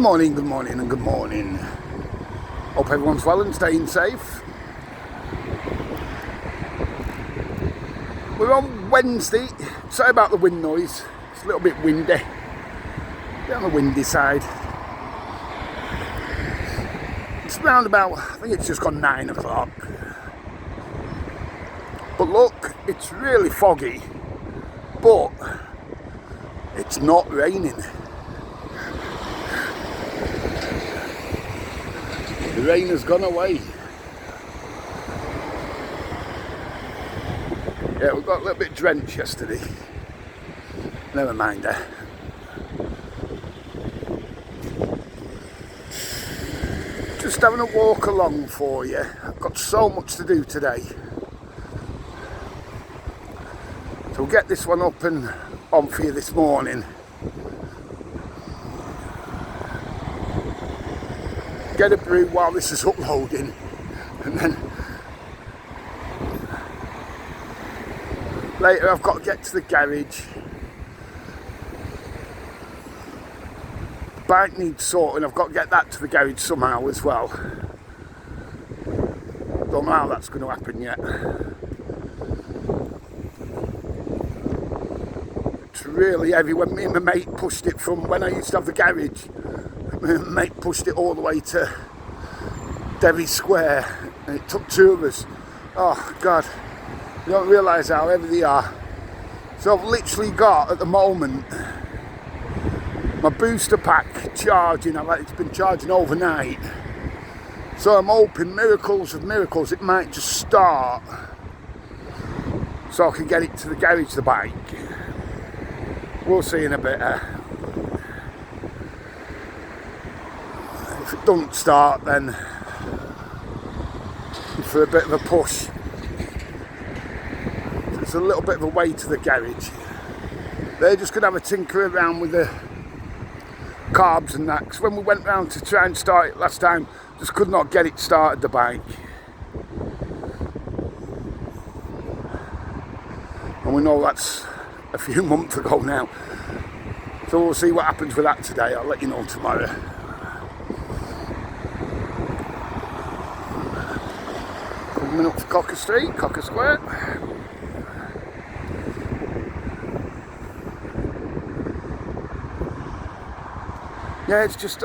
morning, and good morning. Hope everyone's well and staying safe. We're on Wednesday. Sorry about the wind noise. It's a little bit windy. A bit on the windy side. It's around about, I think it's just gone 9 o'clock. But look, it's really foggy. But it's not raining. The rain has gone away. Yeah, we got a little bit drenched yesterday. Never mind that. Just having a walk along for you. I've got so much to do today. So we'll get this one up and on for you this morning. Get a brew while this is uploading, and then later I've got to get to the garage. The bike needs sorting, I've got to get that to the garage somehow as well. Don't know how that's going to happen yet. It's really heavy. When me and my mate pushed it from when I used to have the garage, my mate pushed it all the way to Devy Square, and it took two of us. Oh God, you don't realise how heavy they are. So I've literally got at the moment my booster pack charging. It's been charging overnight, so I'm hoping, miracles of miracles, it might just start so I can get it to the garage, the bike. We'll see in a bit. If it doesn't start, then for a bit of a push. It's a little bit of a way to the garage. They're just going to have a tinker around with the carbs and that, because when we went round to try and start it last time, just could not get it started, the bike. And we know that's a few months ago now. So we'll see what happens with that today. I'll let you know tomorrow. Coming up to Cocker Street, Cocker Square. Yeah, it's just,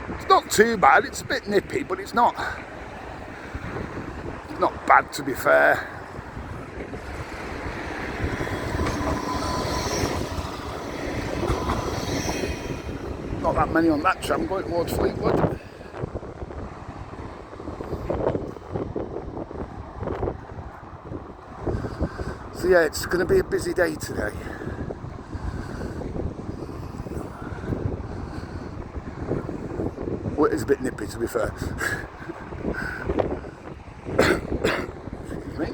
it's not too bad. It's a bit nippy, but it's not bad, to be fair. Not that many on that tram going towards Fleetwood. So yeah, it's going to be a busy day today. Well, it is a bit nippy, to be fair. Excuse me.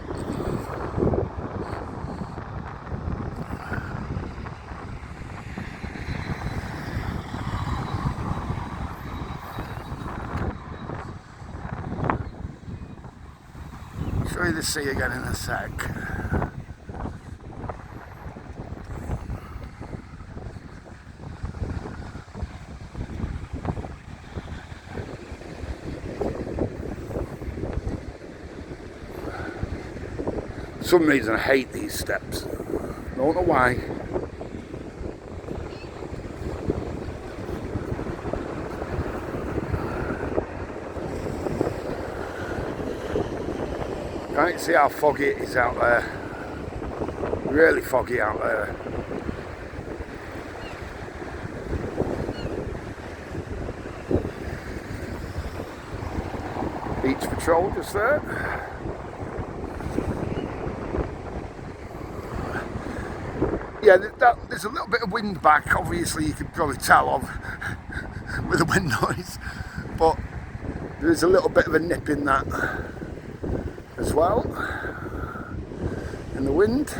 I'll show you the sea again in a sec. For some reason I hate these steps. Don't know why. Can't see how foggy it is out there. Really foggy out there. Beach patrol just there. Yeah, there's a little bit of wind back, obviously you can probably tell of with the wind noise, but there is a little bit of a nip in that as well, in the wind.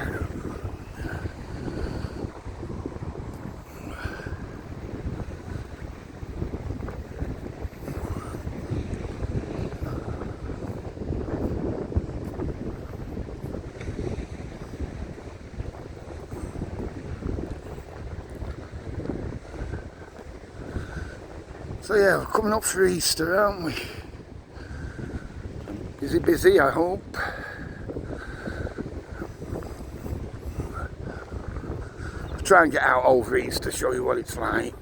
So yeah, we're coming up for Easter, aren't we? Busy, busy, I hope. I'll try and get out over Easter, show you what it's like.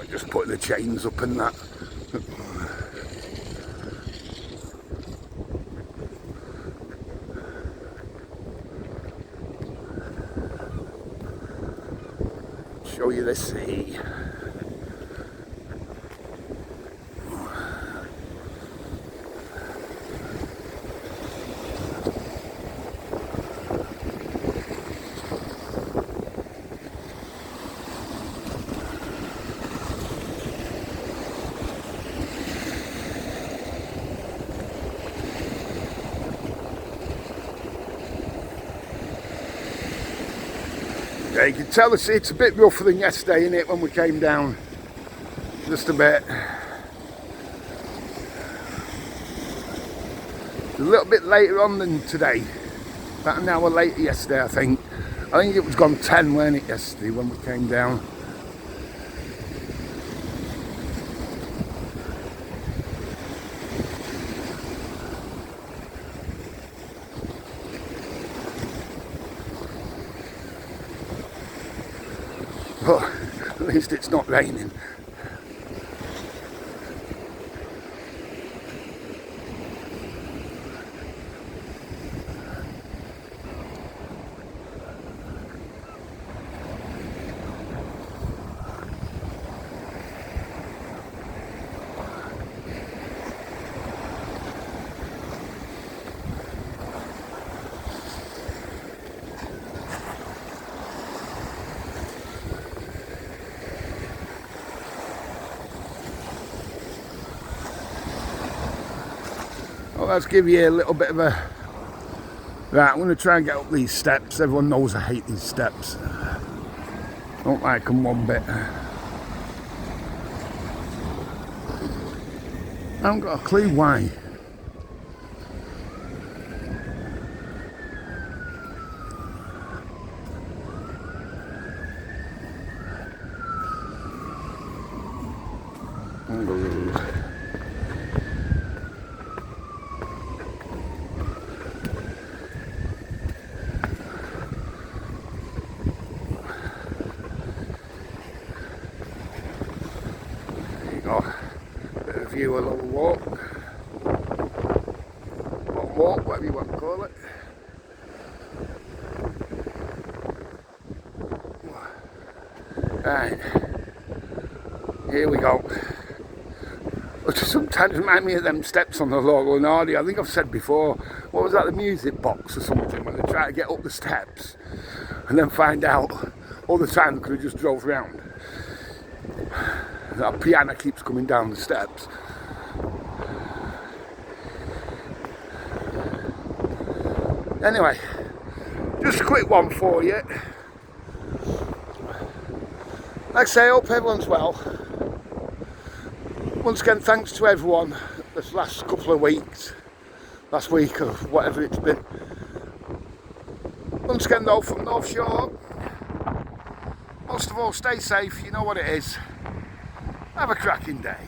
Just put the chains up and that. Show you the sea. Yeah, you can tell it's a bit rougher than yesterday, innit, when we came down. Just a bit. A little bit later on than today. About an hour later yesterday, I think. I think it was gone 10, weren't it, yesterday when we came down. But at least it's not raining. Well, let's give you a little bit of a... Right, I'm going to try and get up these steps. Everyone knows I hate these steps. Don't like them one bit. I haven't got a clue why. Bit of view, a little walk, whatever you want to call it. Right, here we go. Which sometimes remind me of them steps on the Laurel and Hardy. I think I've said before, what was that, the music box or something, when they try to get up the steps and then find out all the time they could have just drove round. That piano keeps coming down the steps. Anyway, just a quick one for you. Like I say, I hope everyone's well. Once again, thanks to everyone this last couple of weeks, last week or whatever it's been. Once again though, from North Shore, most of all, stay safe, you know what it is. Have a cracking day.